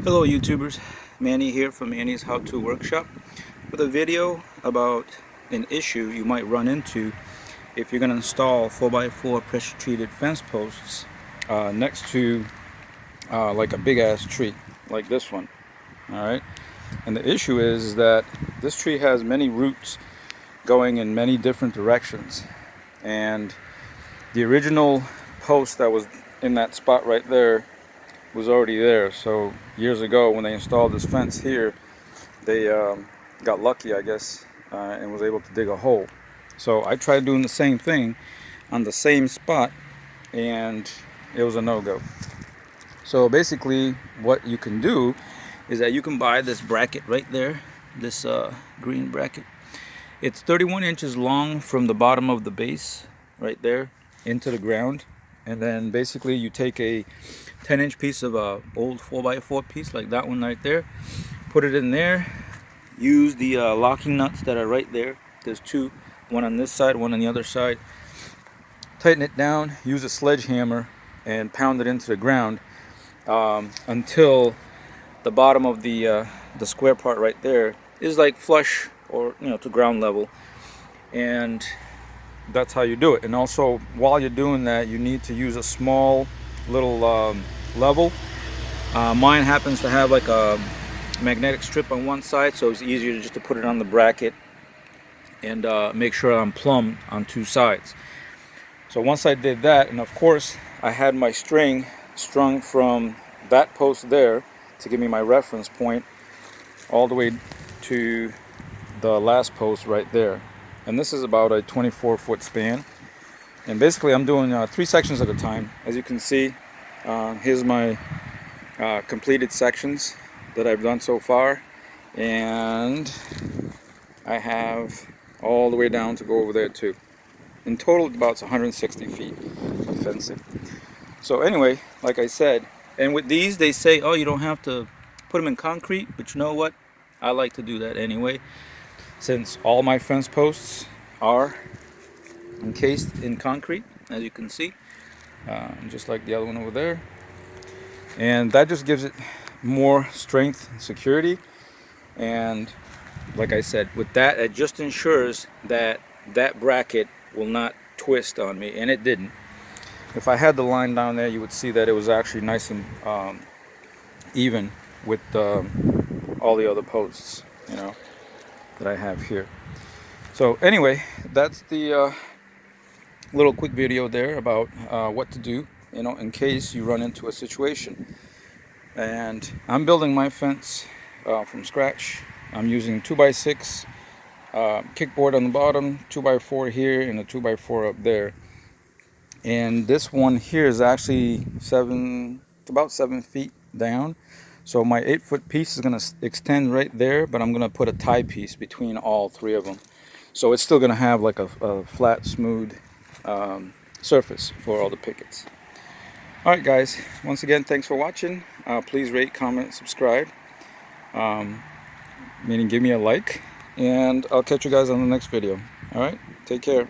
Hello YouTubers, Manny here from Manny's How To Workshop with a video about an issue you might run into if you're going to install 4x4 pressure treated fence posts next to like a big ass tree like this one. Alright, and the issue is that this tree has many roots going in many different directions, and the original post that was in that spot right there was already there. So years ago when they installed this fence here, they got lucky, I guess, and was able to dig a hole. So I tried doing the same thing on the same spot, and it was a no-go. So basically what you can do is that you can buy this bracket right there, this green bracket. It's 31 inches long from the bottom of the base right there into the ground, and then basically you take a 10-inch piece of old 4x4 piece like that one right there, put it in there, use the locking nuts that are right there. There's two, one on this side, one on the other side. Tighten it down, use a sledgehammer and pound it into the ground until the bottom of the square part right there is like flush or to ground level, and that's how you do it. And also while you're doing that, you need to use a small little level. Mine happens to have like a magnetic strip on one side, so it's easier just to put it on the bracket and make sure I'm plumb on two sides. So once I did that, and of course I had my string strung from that post there to give me my reference point all the way to the last post right there, and this is about a 24-foot span. And basically I'm doing 3 sections at a time. As you can see, here's my completed sections that I've done so far, and I have all the way down to go over there too. In total about 160 feet of fencing. So anyway, like I said, and with these they say, oh, you don't have to put them in concrete, but you know what, I like to do that anyway, since all my fence posts are encased in concrete, as you can see, just like the other one over there, and that just gives it more strength and security. And like I said, with that, it just ensures that that bracket will not twist on me, and it didn't. If I had the line down there, you would see that it was actually nice and even with all the other posts, that I have here. So anyway, that's the little quick video there about what to do, in case you run into a situation. And I'm building my fence from scratch. I'm using 2x6 kickboard on the bottom, 2x4 here, and a 2x4 up there. And this one here is actually about 7 feet down. So my 8-foot piece is going to extend right there, but I'm going to put a tie piece between all 3 of them. So it's still going to have like a flat, smooth surface for all the pickets. Alright guys, once again, thanks for watching. Please rate, comment, subscribe, meaning give me a like, and I'll catch you guys on the next video. Alright, take care.